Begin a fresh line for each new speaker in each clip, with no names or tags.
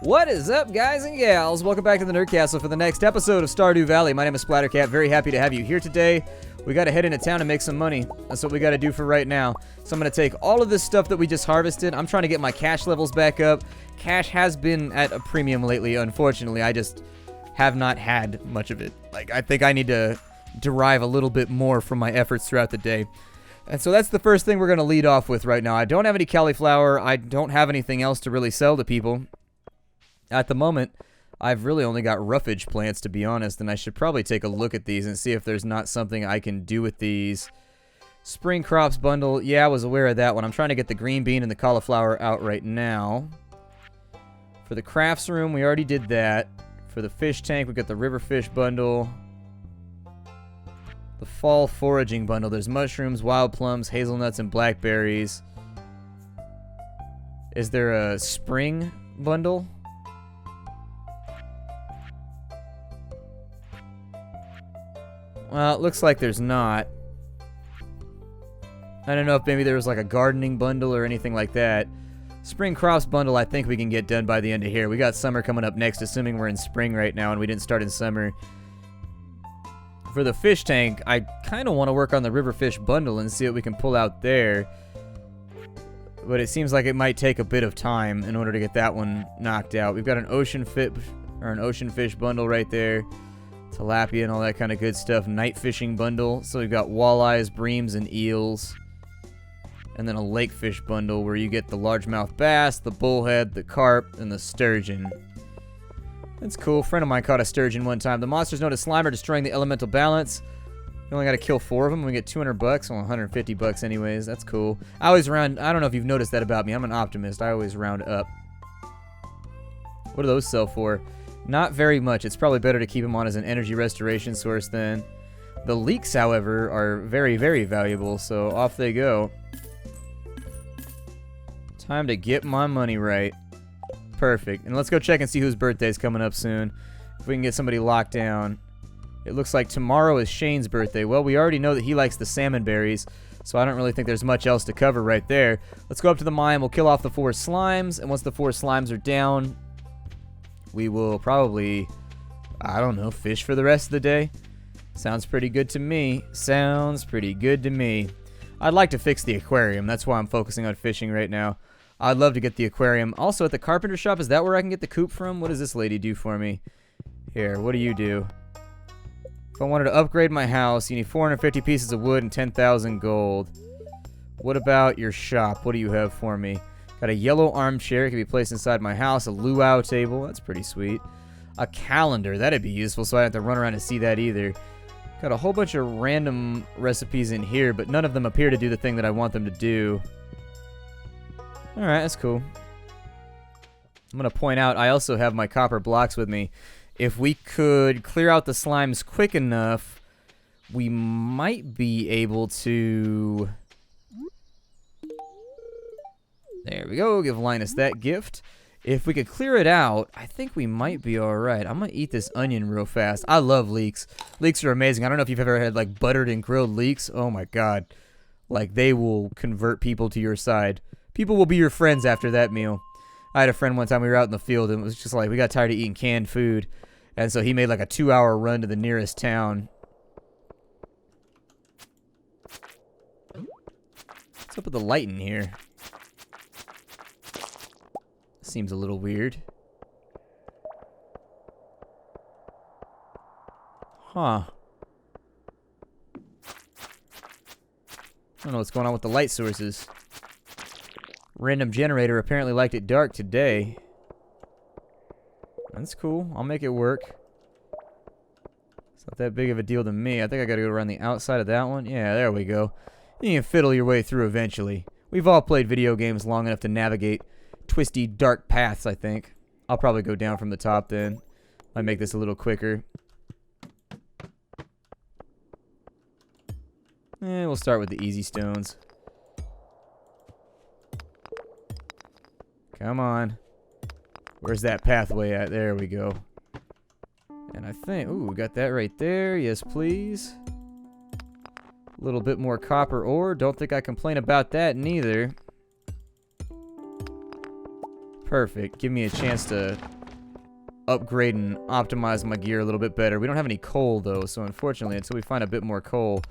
What is up, guys and gals? Welcome back to the Nerd Castle for the next episode of Stardew Valley. My name is Splattercat. Very happy to have you here today. We got to head into town and make some money. That's what we got to do for right now. So I'm going to take all of this stuff that we just harvested. I'm trying to get my cash levels back up. Cash has been at a premium lately, unfortunately. I just have not had much of it. I think I need to derive a little bit more from my efforts throughout the day. And so that's the first thing we're going to lead off with right now. I don't have any cauliflower. I don't have anything else to really sell to people. At the moment, I've really only got roughage plants, to be honest, and I should probably take a look at these and see if there's not something I can do with these. Spring crops bundle, yeah, I was aware of that one. I'm trying to get the green bean and the cauliflower out right now. For the crafts room, we already did that. For the fish tank, we got the river fish bundle. The fall foraging bundle, there's mushrooms, wild plums, hazelnuts, and blackberries. Is there a spring bundle? Well, it looks like there's not. I don't know if maybe there was like a gardening bundle or anything like that. Spring crops bundle, I think we can get done by the end of here. We got summer coming up next, assuming we're in spring right now and we didn't start in summer. For the fish tank, I kind of want to work on the river fish bundle and see what we can pull out there. But it seems like it might take a bit of time in order to get that one knocked out. We've got an ocean fish bundle right there. Tilapia and all that kind of good stuff. Night fishing bundle. So we've got walleyes, breams, and eels. And then a lake fish bundle where you get the largemouth bass, the bullhead, the carp, and the sturgeon. That's cool. A friend of mine caught a sturgeon one time. The monsters known as slime are destroying the elemental balance. You only got to kill 4 of them. We get 200 bucks. Well, 150 bucks anyways. That's cool. I always round. I don't know if you've noticed that about me. I'm an optimist. I always round up. What do those sell for? Not very much. It's probably better to keep them on as an energy restoration source then. The leeks, however, are very, very valuable, so off they go. Time to get my money right. Perfect. And let's go check and see whose birthday's coming up soon. If we can get somebody locked down. It looks like tomorrow is Shane's birthday. Well, we already know that he likes the salmon berries, so I don't really think there's much else to cover right there. Let's go up to the mine. We'll kill off the 4 slimes, and once the 4 slimes are down, we will probably, I don't know, fish for the rest of the day. Sounds pretty good to me. Sounds pretty good to me. I'd like to fix the aquarium. That's why I'm focusing on fishing right now. I'd love to get the aquarium. Also, at the carpenter shop, is that where I can get the coop from? What does this lady do for me? Here, what do you do? If I wanted to upgrade my house, you need 450 pieces of wood and 10,000 gold. What about your shop? What do you have for me? Got a yellow armchair. It can be placed inside my house. A luau table. That's pretty sweet. A calendar. That'd be useful, so I don't have to run around and see that either. Got a whole bunch of random recipes in here, but none of them appear to do the thing that I want them to do. Alright, that's cool. I'm going to point out, I also have my copper blocks with me. If we could clear out the slimes quick enough, we might be able to... There we go. Give Linus that gift. If we could clear it out, I think we might be alright. I'm going to eat this onion real fast. I love leeks. Leeks are amazing. I don't know if you've ever had, like, buttered and grilled leeks. Oh, my God. Like, they will convert people to your side. People will be your friends after that meal. I had a friend one time, we were out in the field, and it was just like, we got tired of eating canned food. And so he made, like, a 2-hour run to the nearest town. What's up with the light in here? Seems a little weird. Huh. I don't know what's going on with the light sources. Random generator apparently liked it dark today. That's cool. I'll make it work. It's not that big of a deal to me. I think I gotta go around the outside of that one. Yeah, there we go. You can fiddle your way through eventually. We've all played video games long enough to navigate twisty, dark paths, I think. I'll probably go down from the top then. Might make this a little quicker. We'll start with the easy stones. Come on. Where's that pathway at? There we go. And I think... Ooh, we got that right there. Yes, please. A little bit more copper ore. Don't think I complain about that neither. Perfect. Give me a chance to upgrade and optimize my gear a little bit better. We don't have any coal, though, so unfortunately, until we find a bit more coal,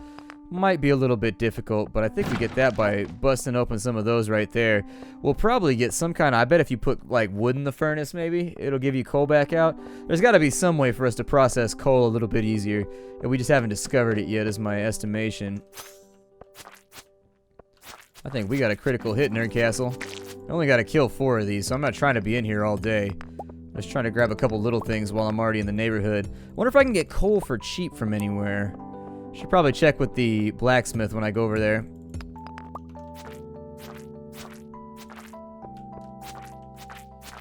might be a little bit difficult, but I think we get that by busting open some of those right there. We'll probably get some kind of, I bet if you put, like, wood in the furnace, maybe, it'll give you coal back out. There's got to be some way for us to process coal a little bit easier, and we just haven't discovered it yet, is my estimation. I think we got a critical hit, Nerdcastle. I only got to kill 4 of these, so I'm not trying to be in here all day. I'm just trying to grab a couple little things while I'm already in the neighborhood. Wonder if I can get coal for cheap from anywhere. Should probably check with the blacksmith when I go over there.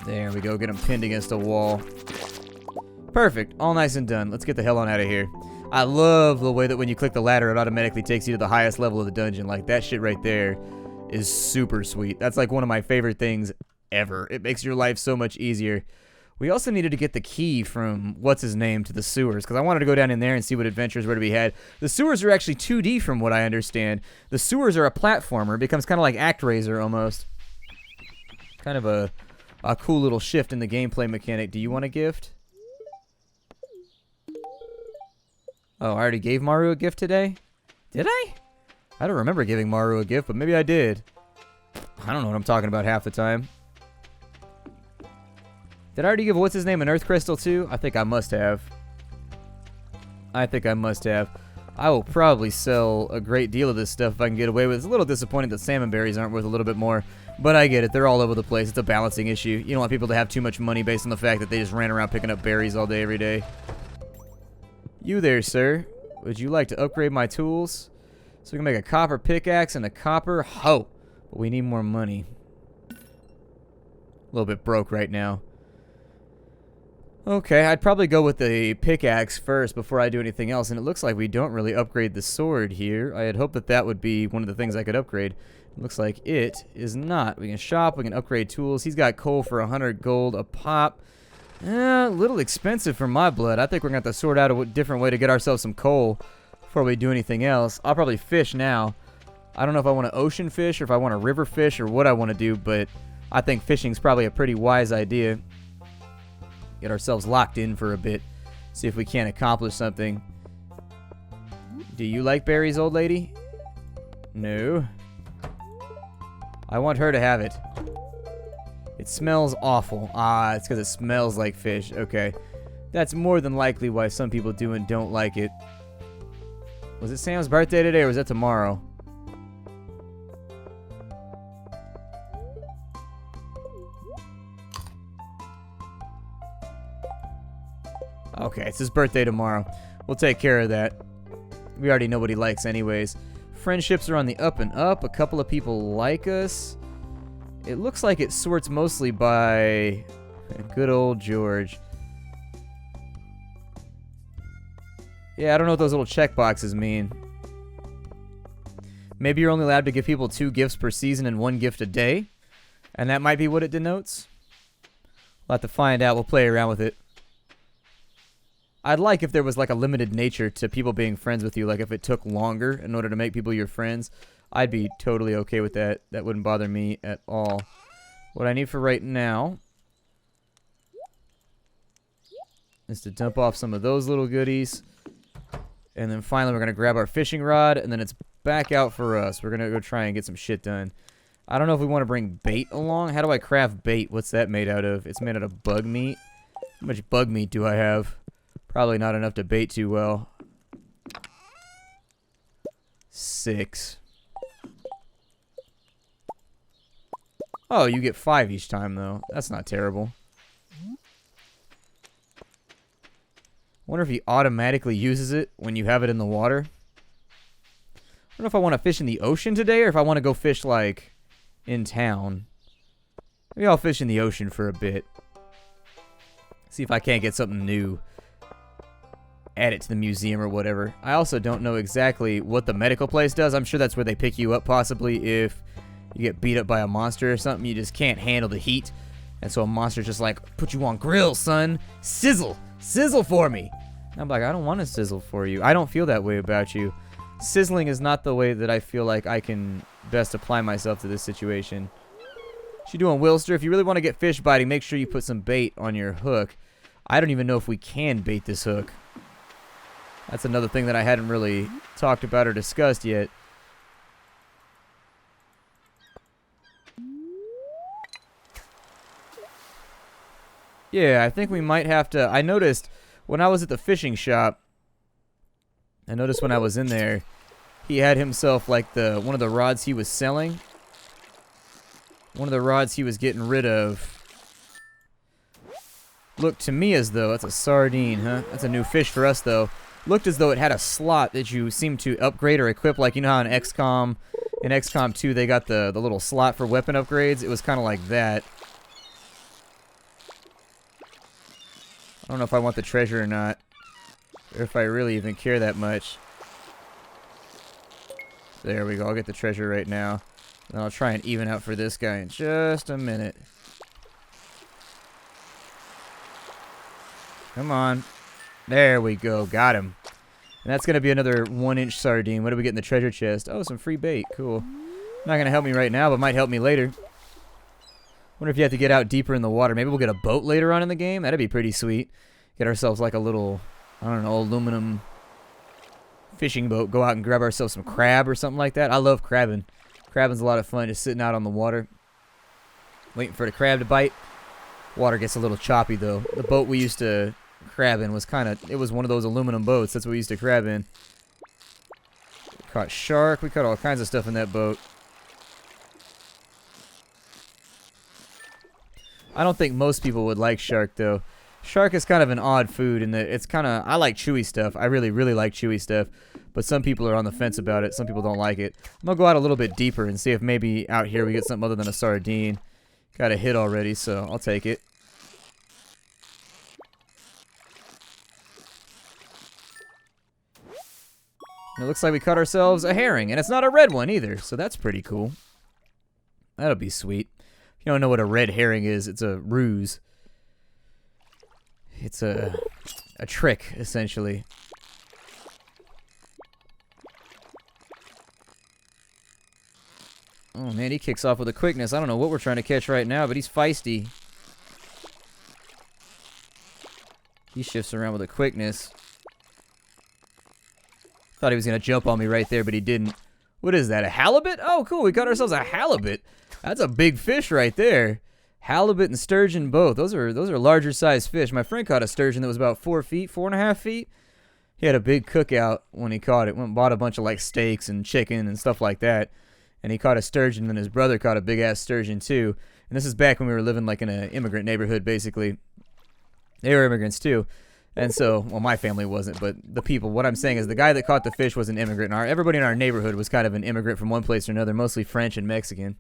There we go. Get him pinned against a wall. Perfect. All nice and done. Let's get the hell on out of here. I love the way that when you click the ladder, it automatically takes you to the highest level of the dungeon. Like, that shit right there is super sweet. That's like one of my favorite things ever. It makes your life so much easier. We also needed to get the key from what's-his-name to the sewers, because I wanted to go down in there and see what adventures were to be had. The sewers are actually 2D from what I understand. The sewers are a platformer. It becomes kind of like ActRaiser almost. Kind of a cool little shift in the gameplay mechanic. Do you want a gift? Oh, I already gave Maru a gift today? Did I? I don't remember giving Maru a gift, but maybe I did. I don't know what I'm talking about half the time. Did I already give what's-his-name an Earth Crystal too? I think I must have. I will probably sell a great deal of this stuff if I can get away with it. It's a little disappointing that salmon berries aren't worth a little bit more, but I get it. They're all over the place. It's a balancing issue. You don't want people to have too much money based on the fact that they just ran around picking up berries all day, every day. You there, sir. Would you like to upgrade my tools? So we can make a copper pickaxe and a copper hoe. But we need more money. A little bit broke right now. Okay, I'd probably go with the pickaxe first before I do anything else, and it looks like we don't really upgrade the sword here. I had hoped that that would be one of the things I could upgrade. It looks like it is not. We can shop, we can upgrade tools. He's got coal for 100 gold a pop. A little expensive for my blood. I think we're going to have to sort out a different way to get ourselves some coal before we do anything else. I'll probably fish now. I don't know if I want to ocean fish or if I want to river fish or what I want to do, but I think fishing's probably a pretty wise idea. Get ourselves locked in for a bit. See if we can't accomplish something. Do you like berries, old lady? No. I want her to have it. It smells awful. Ah, it's because it smells like fish. Okay. That's more than likely why some people do and don't like it. Was it Sam's birthday today or was that tomorrow? Okay, it's his birthday tomorrow. We'll take care of that. We already know what he likes anyways. Friendships are on the up and up. A couple of people like us. It looks like it sorts mostly by good old George. Yeah, I don't know what those little check boxes mean. Maybe you're only allowed to give people 2 gifts per season and 1 gift a day. And that might be what it denotes. We'll have to find out. We'll play around with it. I'd like if there was like a limited nature to people being friends with you. Like if it took longer in order to make people your friends. I'd be totally okay with that. That wouldn't bother me at all. What I need for right now is to dump off some of those little goodies. And then finally we're going to grab our fishing rod. And then it's back out for us. We're going to go try and get some shit done. I don't know if we want to bring bait along. How do I craft bait? What's that made out of? It's made out of bug meat. How much bug meat do I have? Probably not enough to bait too well. 6. Oh, you get 5 each time, though. That's not terrible. Wonder if he automatically uses it when you have it in the water. I don't know if I want to fish in the ocean today or if I want to go fish, like, in town. Maybe I'll fish in the ocean for a bit. See if I can't get something new. Add it to the museum or whatever. I also don't know exactly what the medical place does. I'm sure that's where they pick you up possibly if you get beat up by a monster or something. You just can't handle the heat. And so a monster's just like, put you on grill, son. Sizzle. Sizzle for me. And I'm like, I don't want to sizzle for you. I don't feel that way about you. Sizzling is not the way that I feel like I can best apply myself to this situation. What you doing, Wilster? If you really want to get fish biting, make sure you put some bait on your hook. I don't even know if we can bait this hook. That's another thing that I hadn't really talked about or discussed yet. Yeah, I think we might have to... I noticed when I was at the fishing shop, I noticed when I was in there, he had himself like one of the rods he was selling. One of the rods he was getting rid of looked to me as though... That's a sardine, huh? That's a new fish for us, though. Looked as though it had a slot that you seem to upgrade or equip. Like, you know how in XCOM 2, they got the little slot for weapon upgrades? It was kind of like that. I don't know if I want the treasure or not. Or if I really even care that much. There we go. I'll get the treasure right now. And I'll try and even out for this guy in just a minute. Come on. There we go. Got him. And that's going to be another 1-inch sardine. What do we get in the treasure chest? Oh, some free bait. Cool. Not going to help me right now, but might help me later. Wonder if you have to get out deeper in the water. Maybe we'll get a boat later on in the game. That'd be pretty sweet. Get ourselves like a little, I don't know, aluminum fishing boat. Go out and grab ourselves some crab or something like that. I love crabbing. Crabbing's a lot of fun, just sitting out on the water. Waiting for the crab to bite. Water gets a little choppy, though. The boat we used to crab in was kind of, it was one of those aluminum boats. That's what we used to crab in. We caught shark. We caught all kinds of stuff in that boat. I don't think most people would like shark, though. Shark is kind of an odd food in that it's kind of... I like chewy stuff. I really, really like chewy stuff. But some people are on the fence about it. Some people don't like it. I'm going to go out a little bit deeper and see if maybe out here we get something other than a sardine. Got a hit already, so I'll take it. And it looks like we caught ourselves a herring. And it's not a red one either, so that's pretty cool. That'll be sweet. If you don't know what a red herring is, it's a ruse. It's a trick, essentially. Oh, man, he kicks off with a quickness. I don't know what we're trying to catch right now, but he's feisty. He shifts around with a quickness. Thought he was going to jump on me right there, but he didn't. What is that, a halibut? Oh, cool, we caught ourselves a halibut. That's a big fish right there. Halibut and sturgeon both. Those are larger sized fish. My friend caught a sturgeon that was about 4 feet, 4.5 feet. He had a big cookout when he caught it. Went and bought a bunch of like steaks and chicken and stuff like that. And he caught a sturgeon, and then his brother caught a big ass sturgeon too. And this is back when we were living like in an immigrant neighborhood, basically. They were immigrants too. And so, well, my family wasn't, but the people, what I'm saying is the guy that caught the fish was an immigrant. And everybody in our neighborhood was kind of an immigrant from one place or another, mostly French and Mexican.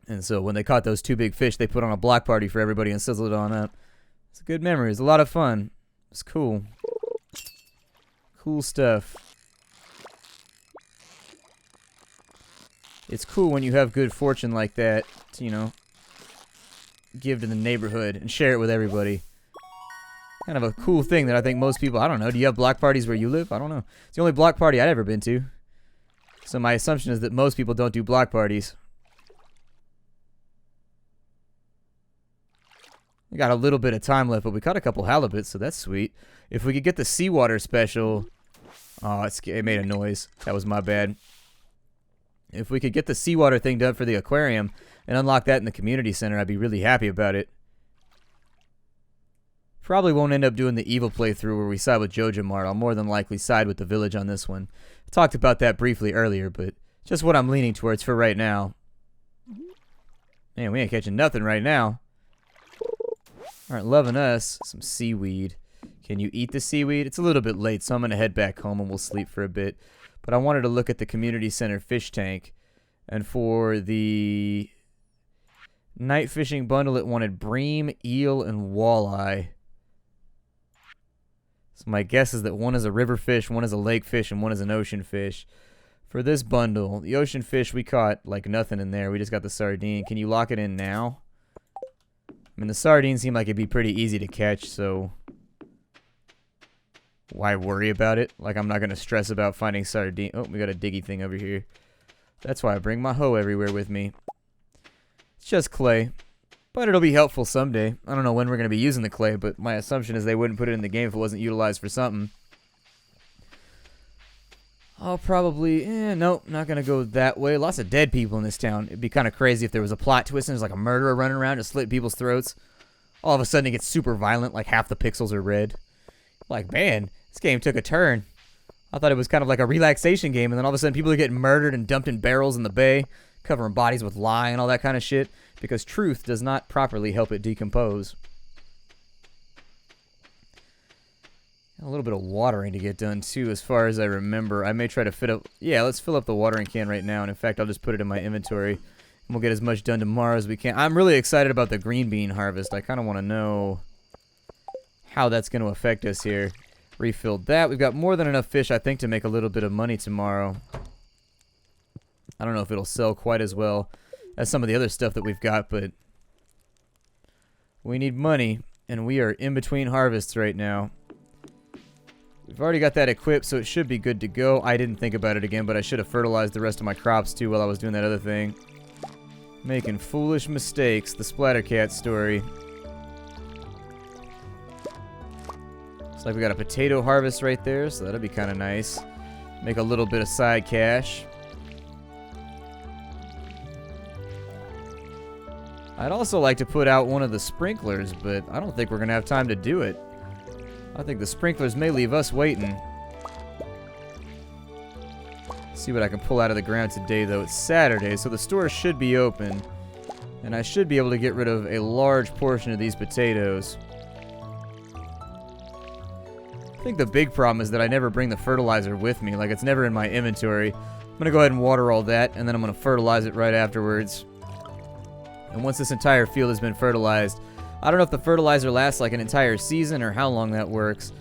And so when they caught those 2 big fish, they put on a block party for everybody and sizzled it on up. It's a good memory. It's a lot of fun. It's cool. Cool stuff. It's cool when you have good fortune like that to, you know, give to the neighborhood and share it with everybody. Kind of a cool thing that I think most people, I don't know, do you have block parties where you live? I don't know. It's the only block party I've ever been to. So my assumption is that most people don't do block parties. We got a little bit of time left, but we caught a couple halibuts, so that's sweet. If we could get the seawater special... Oh, it made a noise. That was my bad. If we could get the seawater thing done for the aquarium and unlock that in the community center, I'd be really happy about it. Probably won't end up doing the evil playthrough where we side with Jojamar. I'll more than likely side with the village on this one. I talked about that briefly earlier, but just what I'm leaning towards for right now. Man, we ain't catching nothing right now. Aren't loving us. Some seaweed. Can you eat the seaweed? It's a little bit late, so I'm going to head back home and we'll sleep for a bit. But I wanted to look at the community center fish tank. And for the night fishing bundle, it wanted bream, eel, and walleye. So my guess is that one is a river fish, one is a lake fish, and one is an ocean fish. For this bundle, the ocean fish, we caught like nothing in there. We just got the sardine. Can you lock it in now? I mean, the sardines seem like it'd be pretty easy to catch, so why worry about it? Like, I'm not going to stress about finding sardine. Oh, we got a diggy thing over here. That's why I bring my hoe everywhere with me. It's just clay. But it'll be helpful someday. I don't know when we're going to be using the clay, but my assumption is they wouldn't put it in the game if it wasn't utilized for something. I'll probably... nope, not going to go that way. Lots of dead people in this town. It'd be kind of crazy if there was a plot twist and there's like a murderer running around to slit people's throats. All of a sudden it gets super violent, like half the pixels are red. Like, man, this game took a turn. I thought it was kind of like a relaxation game, and then all of a sudden people are getting murdered and dumped in barrels in the bay, covering bodies with lye and all that kind of shit, because truth does not properly help it decompose. A little bit of watering to get done, too, as far as I remember. I may try to fit up... Yeah, let's fill up the watering can right now, and in fact, I'll just put it in my inventory, and we'll get as much done tomorrow as we can. I'm really excited about the green bean harvest. I kind of want to know how that's going to affect us here. Refilled that. We've got more than enough fish, I think, to make a little bit of money tomorrow. I don't know if it'll sell quite as well as some of the other stuff that we've got, but we need money, and we are in between harvests right now. We've already got that equipped, so it should be good to go. I didn't think about it again, but I should have fertilized the rest of my crops, too, while I was doing that other thing. Making foolish mistakes. The Splattercat story. Looks like we got a potato harvest right there, so that'll be kind of nice. Make a little bit of side cash. I'd also like to put out one of the sprinklers, but I don't think we're going to have time to do it. I think the sprinklers may leave us waiting. See what I can pull out of the ground today, though. It's Saturday, so the store should be open. And I should be able to get rid of a large portion of these potatoes. I think the big problem is that I never bring the fertilizer with me. Like, it's never in my inventory. I'm going to go ahead and water all that, and then I'm going to fertilize it right afterwards. And once this entire field has been fertilized, I don't know if the fertilizer lasts like an entire season or how long that works,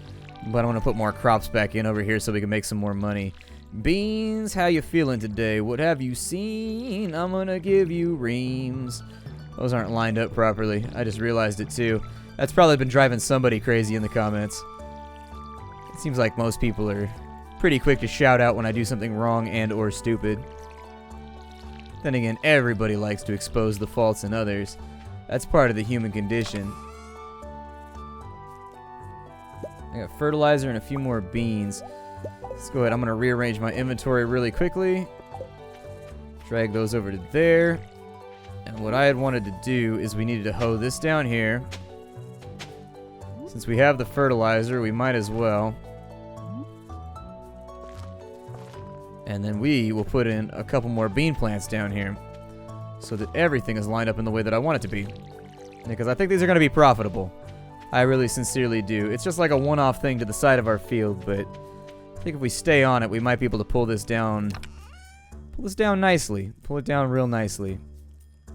but I'm going to put more crops back in over here so we can make some more money. Beans, how you feeling today? What have you seen? I'm going to give you reams. Those aren't lined up properly. I just realized it too. That's probably been driving somebody crazy in the comments. It seems like most people are pretty quick to shout out when I do something wrong and or stupid. Then again, everybody likes to expose the faults in others. That's part of the human condition. I got fertilizer and a few more beans. Let's go ahead. I'm going to rearrange my inventory really quickly. Drag those over to there. And what I had wanted to do is we needed to hoe this down here. Since we have the fertilizer, we might as well. And then we will put in a couple more bean plants down here, so that everything is lined up in the way that I want it to be. Because I think these are going to be profitable. I really sincerely do. It's just like a one-off thing to the side of our field, but I think if we stay on it, we might be able to pull this down. Pull this down nicely. Pull it down real nicely.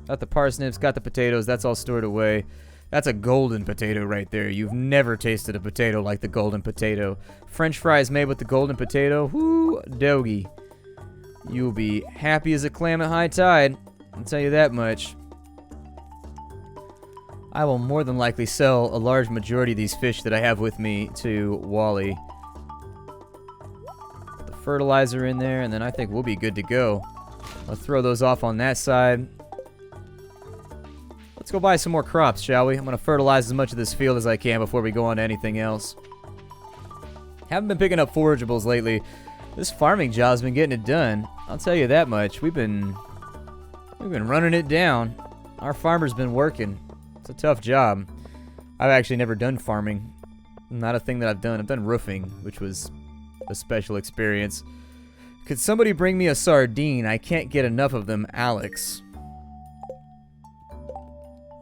Got the parsnips, got the potatoes. That's all stored away. That's a golden potato right there. You've never tasted a potato like the golden potato. French fries made with the golden potato. Whoo, doggy. You'll be happy as a clam at high tide. I'll tell you that much. I will more than likely sell a large majority of these fish that I have with me to Wally. Put the fertilizer in there, and then I think we'll be good to go. I'll throw those off on that side. Let's go buy some more crops, shall we? I'm going to fertilize as much of this field as I can before we go on to anything else. Haven't been picking up forageables lately. This farming job's been getting it done. I'll tell you that much. We've been running it down. Our farmer's been working. It's a tough job. I've actually never done farming. Not a thing that I've done. I've done roofing, which was a special experience. Could somebody bring me a sardine? I can't get enough of them, Alex.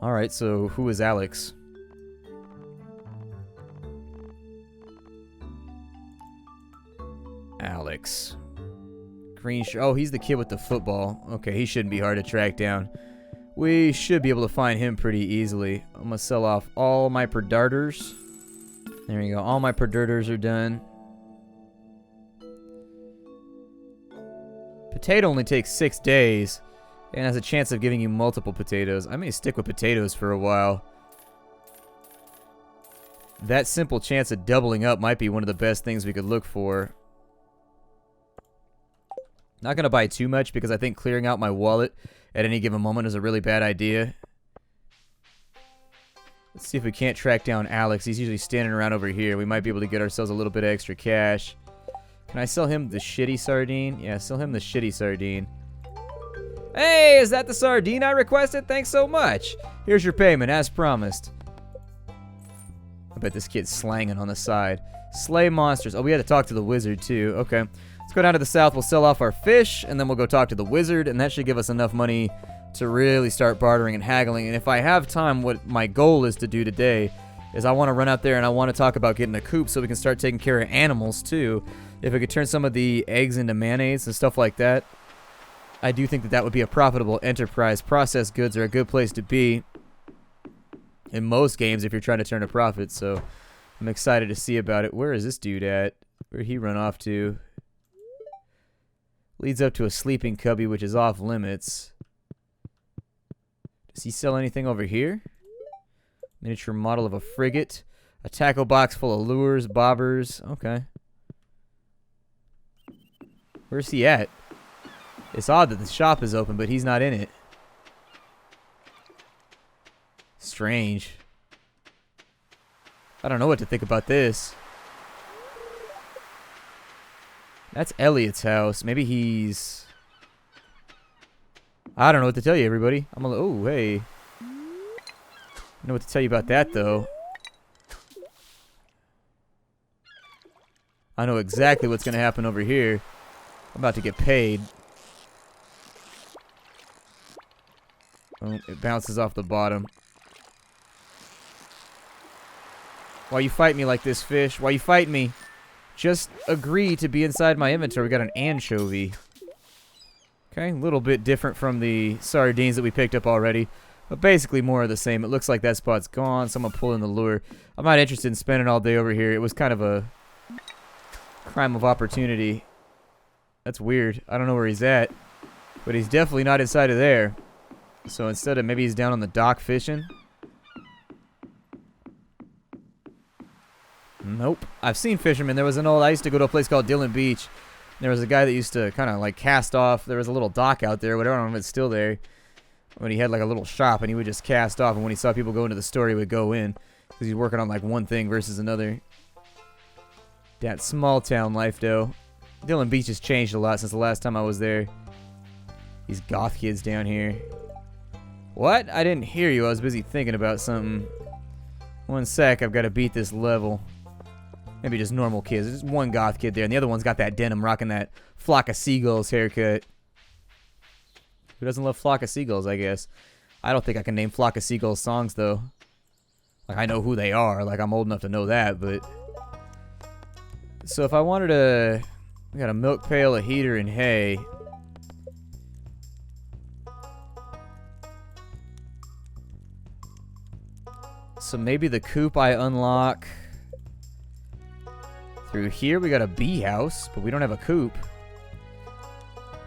Alright, so who is Alex? Alex. Green shirt. Oh, he's the kid with the football. Okay, he shouldn't be hard to track down. We should be able to find him pretty easily. I'm going to sell off all my predators. There you go. All my predators are done. Potato only takes 6 days and has a chance of giving you multiple potatoes. I may stick with potatoes for a while. That simple chance of doubling up might be one of the best things we could look for. Not going to buy too much because I think clearing out my wallet at any given moment is a really bad idea. Let's see if we can't track down Alex. He's usually standing around over here. We might be able to get ourselves a little bit of extra cash. Can I sell him the shitty sardine? Yeah, sell him the shitty sardine. Hey, is that the sardine I requested? Thanks so much. Here's your payment, as promised. I bet this kid's slanging on the side. Slay monsters. Oh, we had to talk to the wizard, too. Okay. Let's go down to the south. We'll sell off our fish, and then we'll go talk to the wizard, and that should give us enough money to really start bartering and haggling. And if I have time, what my goal is to do today is I want to run out there and I want to talk about getting a coop so we can start taking care of animals, too. If we could turn some of the eggs into mayonnaise and stuff like that, I do think that that would be a profitable enterprise. Processed goods are a good place to be in most games if you're trying to turn a profit, so I'm excited to see about it. Where is this dude at? Where'd he run off to? Leads up to a sleeping cubby, which is off limits. Does he sell anything over here? Miniature model of a frigate. A tackle box full of lures, bobbers. Okay. Where's he at? It's odd that the shop is open, but he's not in it. Strange. I don't know what to think about this. That's Elliot's house. Maybe he's... I don't know what to tell you, everybody. I'm gonna... Oh, hey. I don't know what to tell you about that, though. I know exactly what's gonna happen over here. I'm about to get paid. Oh, it bounces off the bottom. Why you fight me like this, fish? Why you fight me? Just agree to be inside my inventory. We got an anchovy. Okay, a little bit different from the sardines that we picked up already, but basically more of the same. It looks like that spot's gone. Someone pulling the lure. I'm not interested in spending all day over here. It was kind of a crime of opportunity. That's weird. I don't know where he's at, but he's definitely not inside of there. So instead of maybe he's down on the dock fishing. Nope. I've seen fishermen. There was an old... I used to go to a place called Dillon Beach. There was a guy that used to kind of like cast off. There was a little dock out there. Whatever. I don't know if it's still there. When he had like a little shop and he would just cast off. And when he saw people go into the store, he would go in. Because he's working on like one thing versus another. That small town life though. Dillon Beach has changed a lot since the last time I was there. These goth kids down here. What? I didn't hear you. I was busy thinking about something. One sec. I've got to beat this level. Maybe just normal kids. There's just one goth kid there, and the other one's got that denim, rocking that Flock of Seagulls haircut. Who doesn't love Flock of Seagulls, I guess? I don't think I can name Flock of Seagulls songs, though. Like, I know who they are. Like, I'm old enough to know that, but... So, if I wanted to... We got a milk pail, a heater, and hay. So, maybe the coop I unlock... Through here, we got a bee house, but we don't have a coop.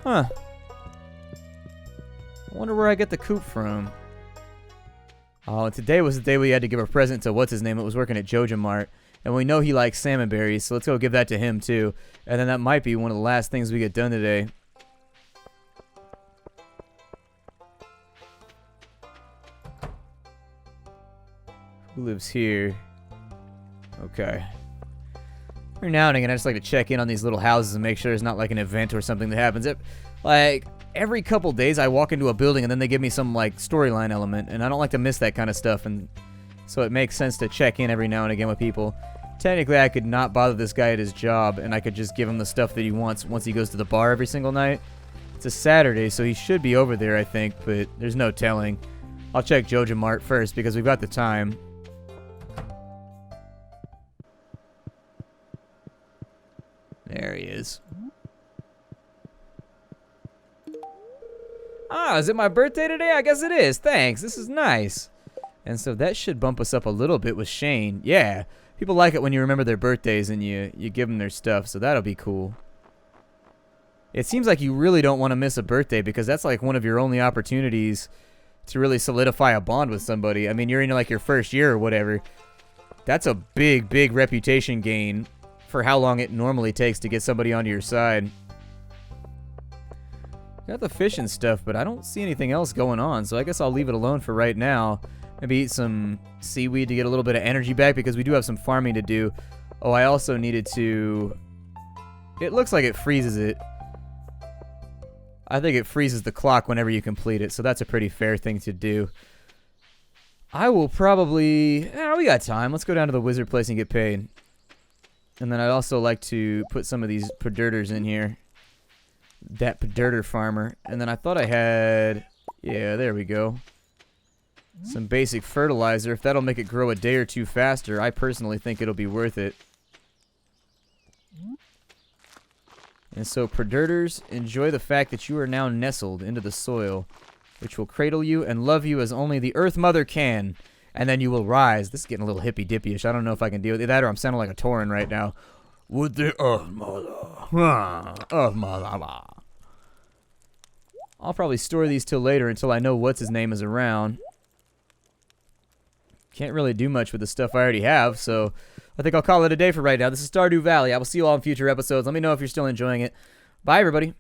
Huh. I wonder where I get the coop from. Oh, today was the day we had to give a present to what's-his-name. It was working at Joja Mart. And we know he likes salmon berries, so let's go give that to him, too. And then that might be one of the last things we get done today. Who lives here? Okay. Every now and again, I just like to check in on these little houses and make sure there's not like an event or something that happens. Like, every couple days I walk into a building and then they give me some like storyline element, and I don't like to miss that kind of stuff, and so it makes sense to check in every now and again with people. Technically, I could not bother this guy at his job, and I could just give him the stuff that he wants once he goes to the bar every single night. It's a Saturday, so he should be over there, I think, but there's no telling. I'll check Joja Mart first because we've got the time. There he is. Ah, is it my birthday today? I guess it is. Thanks. This is nice. And so that should bump us up a little bit with Shane. Yeah. People like it when you remember their birthdays and you give them their stuff, so that'll be cool. It seems like you really don't want to miss a birthday because that's like one of your only opportunities to really solidify a bond with somebody. I mean, you're in like your first year or whatever. That's a big, big reputation gain for how long it normally takes to get somebody onto your side. Got the fish and stuff, but I don't see anything else going on, so I guess I'll leave it alone for right now. Maybe eat some seaweed to get a little bit of energy back, because we do have some farming to do. Oh, I also needed to... It looks like it freezes it. I think it freezes the clock whenever you complete it, so that's a pretty fair thing to do. I will probably... we got time. Let's go down to the wizard place and get paid. And then I'd also like to put some of these predators in here. That predator farmer. And then I thought I had... Yeah, there we go. Some basic fertilizer. If that'll make it grow a day or two faster, I personally think it'll be worth it. And so, predators, enjoy the fact that you are now nestled into the soil, which will cradle you and love you as only the Earth Mother can. And then you will rise. This is getting a little hippy-dippy-ish. I don't know if I can deal with that, or I'm sounding like a Tauren right now. With the Earth Mother. Earth Mother. I'll probably store these till later until I know what's his name is around. Can't really do much with the stuff I already have, so I think I'll call it a day for right now. This is Stardew Valley. I will see you all in future episodes. Let me know if you're still enjoying it. Bye, everybody.